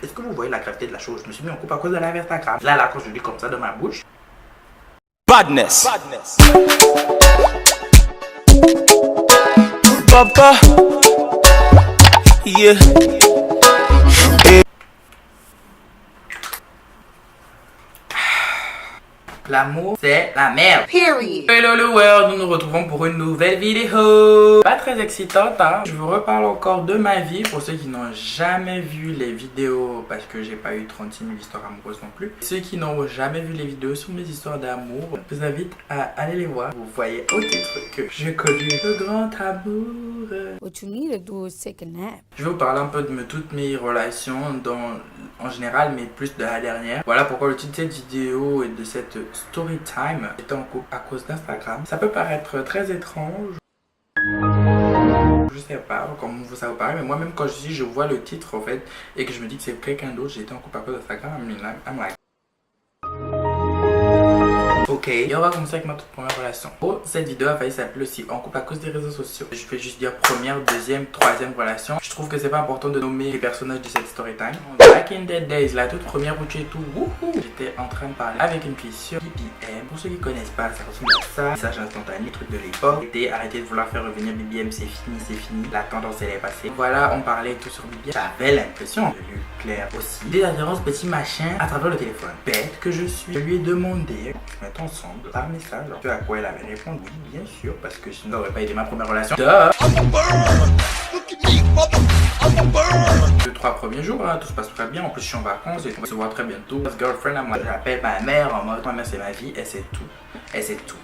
Est-ce que vous voyez la gravité de la chose? Je me suis mis en couple à cause de la Instagram. Là, quand je dis comme ça dans ma bouche. Badness. Papa. Yeah. L'amour, c'est la merde. Period. Hello le world, nous nous retrouvons pour une nouvelle vidéo. Pas très excitante, hein. Je vous reparle encore de ma vie pour ceux qui n'ont jamais vu les vidéos, parce que j'ai pas eu 36 000 histoires amoureuses non plus. Ceux qui n'ont jamais vu les vidéos sur mes histoires d'amour, je vous invite à aller les voir. Vous voyez au titre que j'ai connu le grand amour. What you need to do is take a nap. Je vais vous parler un peu de toutes mes relations en général, mais plus de la dernière. Voilà pourquoi le titre de cette vidéo et de cette story time. J'étais en couple à cause d'Instagram. Ça peut paraître très étrange. Je sais pas comment ça vous paraît, mais moi-même quand je vois le titre en fait et que je me dis que c'est quelqu'un d'autre, j'étais en couple à cause d'Instagram, I'm like... Ok, et on va commencer avec ma toute première relation. Pour cette vidéo, elle va s'appeler aussi en couple à cause des réseaux sociaux. Je vais juste dire première, deuxième, troisième relation. Je trouve que c'est pas important de nommer les personnages de cette story time. Back in the days, la toute première où tu es tout, j'étais en train de parler avec une fille sur BBM. Pour ceux qui connaissent pas, ça ressemble à ça. Message instantané, truc de l'époque. C'était arrêtez de vouloir faire revenir BBM, c'est fini. La tendance elle est passée. Voilà, on parlait tout sur BBM. J'avais l'impression de lui plaire aussi. Des adhérences petits machins à travers le téléphone. Bête que je suis. Je lui ai demandé ensemble par message. Ce à quoi elle avait répondu, oui, bien sûr, parce que sinon, ça n'aurait pas été ma première relation. Les 3 premiers jours, hein, tout se passe très bien. En plus, je suis en vacances et on va se voir très bientôt. Girlfriend à moi, j'appelle ma mère en mode, ma mère c'est ma vie, elle sait tout. Elle sait tout.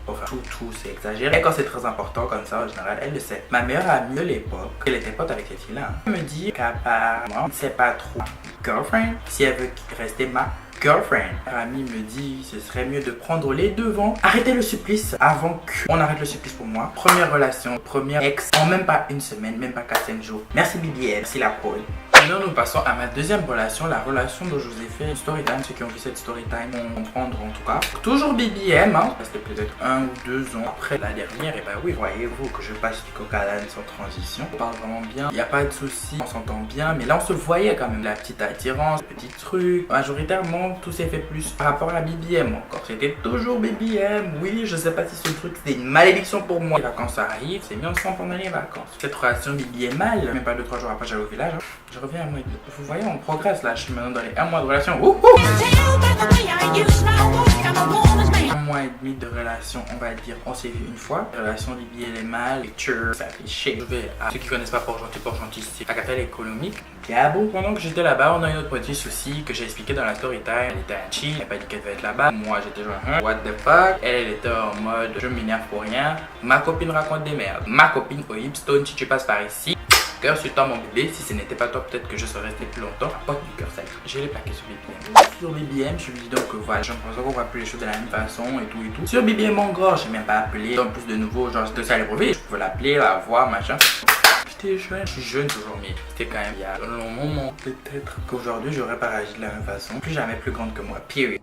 Enfin, tout, c'est exagéré. Et quand c'est très important comme ça, en général, elle le sait. Ma meilleure amie de l'époque, elle était pote avec cette fille-là. Elle me dit qu'à part moi, c'est pas trop girlfriend, si elle veut rester ma girlfriend. Ma amie me dit ce serait mieux de prendre les devants. Arrêtez le supplice avant qu'on arrête le supplice pour moi. Première relation, première ex en même pas une semaine, même pas 4-5 jours. Merci BBM, merci la prod. Maintenant nous passons à ma deuxième relation, la relation dont je vous ai fait une story time. Ceux qui ont vu cette story time vont comprendre en tout cas. Toujours BBM, hein. C'était peut-être 1 ou 2 ans après la dernière. Et bah oui, voyez-vous que je passe du coq à l'âne sans transition. On parle vraiment bien, il n'y a pas de souci, on s'entend bien. Mais là on se voyait quand même, la petite attirance, le petit truc. Majoritairement tout s'est fait plus par rapport à la BBM encore. C'était toujours BBM. Oui, je sais pas si ce truc c'était une malédiction pour moi. Les vacances arrivent, c'est mis ensemble pendant les vacances. Cette relation BBM mal, même pas 2-3 jours après j'allais au village. Hein. Je reviens à moi. Vous voyez, on progresse là. Je suis maintenant dans les 1 mois de relation. 1 mois et demi de relation, on va dire. On s'est vu une fois. La relation BBM est mal, lecture, ça fait chier. Je vais à ceux qui connaissent pas Port-Gentil, c'est à capital économique. Gabo. Pendant que j'étais là-bas, on a eu notre petit souci que j'ai expliqué dans la story time. Elle était à chill, elle n'a pas dit qu'elle devait être là-bas. Moi j'étais genre what the fuck. Elle était en mode je m'énerve pour rien. Ma copine raconte des merdes. Ma copine au Hipstone, si tu passes par ici. Cœur sur toi mon bébé, si ce n'était pas toi peut-être que je serais resté plus longtemps. Porte du cœur sale. Je l'ai plaqué sur BBM. Sur BBM, je lui dis donc voilà, j'ai l'impression qu'on voit plus les choses de la même façon et tout. Sur BBM mon gros, j'ai même pas appelé. En plus de nouveau, genre c'était ça les brevets, je pouvais l'appeler, la voir, machin. J'étais jeune, je suis jeune toujours, mais c'était quand même il y a un long moment. Peut-être qu'aujourd'hui j'aurais pas réagi de la même façon. Plus jamais plus grande que moi, period.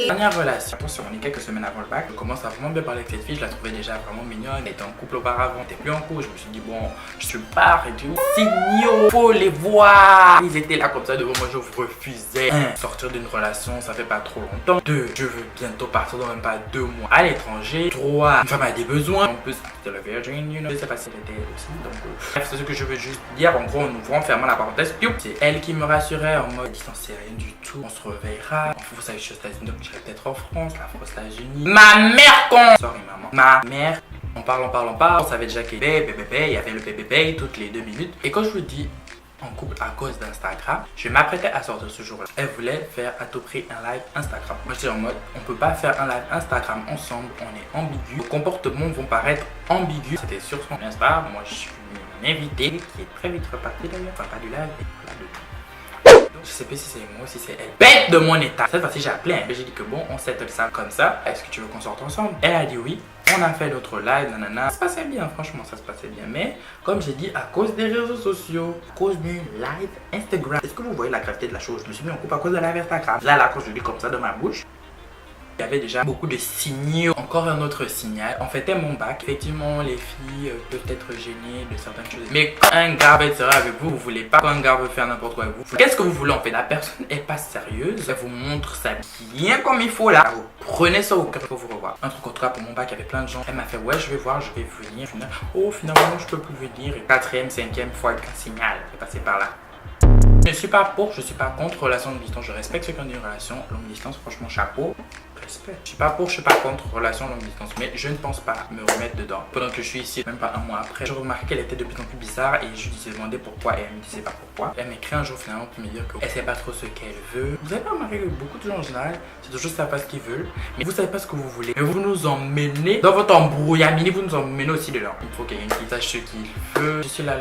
Dernière relation. Attention, on est quelques semaines avant le bac. Je commence à vraiment bien parler avec cette fille. Je la trouvais déjà vraiment mignonne. Elle était en couple auparavant, elle était plus en couple. Je me suis dit, bon, je pars et tout. Signaux, faut les voir. Ils étaient là comme ça devant moi, je refusais. Sortir d'une relation, ça fait pas trop longtemps. 2, je veux bientôt partir dans même pas 2 mois à l'étranger. 3, une femme a des besoins. En plus, c'était la virgin, you know. Je sais pas si elle était aussi. Donc, bref, c'est ce que je veux juste dire. En gros, en ouvrant, en fermant la parenthèse, c'est elle qui me rassurait en mode, dis c'est rien du tout. On se réveillera. Vous savez, je suis aux États-Unis, donc j'irai peut-être en France, la France, aux États-Unis. Ma mère con. Sorry maman. Ma mère. On parle. On savait déjà qu'il y avait bébé, il y avait le bébé toutes les 2 minutes. Et quand je vous dis en couple à cause d'Instagram, je m'apprêtais à sortir ce jour-là. Elle voulait faire à tout prix un live Instagram. Moi j'étais en mode, on peut pas faire un live Instagram ensemble, on est ambigu. Nos comportements vont paraître ambigus. C'était sur son Insta. Moi je suis une invitée qui est très vite repartie d'ailleurs. Enfin pas du live, mais voilà, je sais pas si c'est moi ou si c'est elle. Bête de mon état. Cette fois-ci j'ai appelé. J'ai dit que bon, on settle ça comme ça. Est-ce que tu veux qu'on sorte ensemble? Elle a dit oui. On a fait notre live, nanana. Ça se passait bien, franchement, ça se passait bien. Mais comme j'ai dit, à cause des réseaux sociaux, à cause du live Instagram. Est-ce que vous voyez la gravité de la chose? Je me suis mis en couple à cause de la Instagram. Là, quand je dis comme ça dans ma bouche. Il y avait déjà beaucoup de signaux. Encore un autre signal. On fêtait mon bac. Effectivement, les filles peuvent être gênées de certaines choses. Mais quand un gars veut être sérieux avec vous, vous voulez pas. Quand un gars veut faire n'importe quoi avec vous, qu'est-ce que vous voulez en fait? La personne est pas sérieuse. Elle vous montre ça bien comme il faut là. Vous prenez ça au cœur pour vous revoir. Un truc en tout cas pour mon bac, il y avait plein de gens. Elle m'a fait ouais, je vais voir, je vais venir. Oh, finalement, je peux plus venir. Et 4e, 5e fois, un signal. Je vais passer par là. Je suis pas pour, je suis pas contre relation longue distance. Je respecte ceux qui ont une relation longue distance. Franchement, chapeau. Respect. Je suis pas pour, je suis pas contre relation longue distance. Mais je ne pense pas me remettre dedans. Pendant que je suis ici, même pas un mois après, je remarquais qu'elle était de plus en plus bizarre et je lui ai demandé pourquoi et elle me disait pas pourquoi. Elle m'écrit un jour finalement pour me dire qu'elle sait pas trop ce qu'elle veut. Vous avez pas remarqué que beaucoup de gens en général, c'est toujours savent pas ce qu'ils veulent, mais vous savez pas ce que vous voulez. Mais vous nous emmenez dans votre embrouillamini, vous nous emmenez aussi dedans. Il faut qu'il y ait une qui sache ce qu'il veut. Je suis là.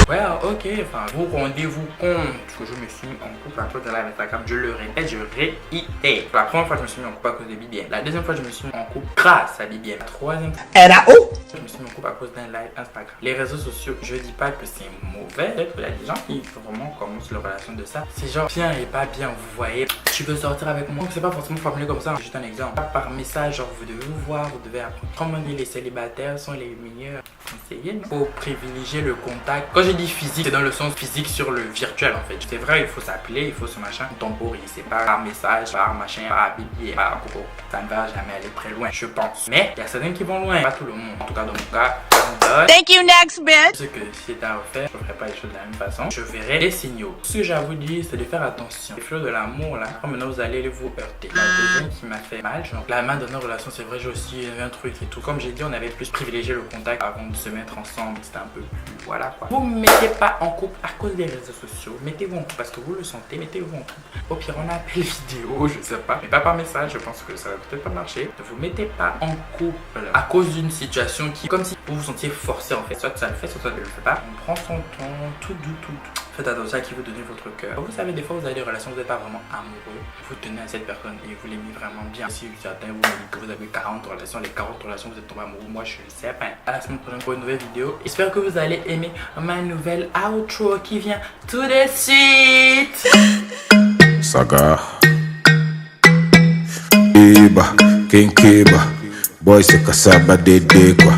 Ouais, ok, enfin, vous rendez-vous compte que je me suis mis en couple à cause de la Instagram. Je le répète, je réitère. La première fois, je me suis mis en couple à cause de BBM. La deuxième fois, je me suis mis en couple grâce à BBM. La troisième fois, je me suis mis en couple à cause d'un live Instagram. Les réseaux sociaux, je dis pas que c'est mauvais. Peut-être qu'il y a des gens qui vraiment commencent leur relation de ça. C'est genre bien et pas bien, vous voyez. Tu veux sortir avec moi. C'est pas forcément formulé comme ça, juste un exemple. Par message, genre vous devez vous voir, vous devez apprendre. Comment dire, les célibataires sont les meilleurs conseillers. Il faut privilégier le contact. Quand je dis physique, c'est dans le sens physique sur le virtuel en fait. C'est vrai, il faut s'appeler, il faut ce machin temporiser. C'est pas par message, par machin, par bibi, par coco. Ça ne va jamais aller très loin, je pense. Mais il y a certains qui vont loin, pas tout le monde. En tout cas, dans mon cas, thank you, next bitch. Ce que si c'était à refaire, je ferais pas les choses de la même façon. Je verrai les signaux. Ce que j'ai à vous dire, c'est de faire attention. Les fleurs de l'amour là, maintenant vous allez vous heurter. La deuxième qui m'a fait mal, genre la main dans nos relations, c'est vrai, j'ai aussi un truc et tout. Comme j'ai dit, on avait plus privilégié le contact avant de se mettre ensemble. C'était un peu plus, voilà quoi. Vous ne mettez pas en couple à cause des réseaux sociaux. Mettez-vous en couple parce que vous le sentez. Mettez-vous en couple. Au pire, on appelle vidéo, je sais pas. Mais pas par message, je pense que ça va peut-être pas marcher. Ne vous mettez pas en couple à cause d'une situation qui, comme si vous vous sentiez forcé en fait. Soit ça le fait, soit ça ne le fait pas. On prend son temps, tout doux, tout doux. Faites attention à qui vous donnez votre cœur. Vous savez, des fois, vous avez des relations, vous n'êtes pas vraiment amoureux. Vous tenez à cette personne et vous l'aimez vraiment bien. Si certains vous me dites que vous avez 40 relations, les 40 relations, vous êtes tombé amoureux. Moi, je le sais pas. À la semaine prochaine pour une nouvelle vidéo. J'espère que vous allez aimer ma nouvelle outro qui vient tout de suite. Saga Iba, King Kiba, Boy se kasaba dede kwa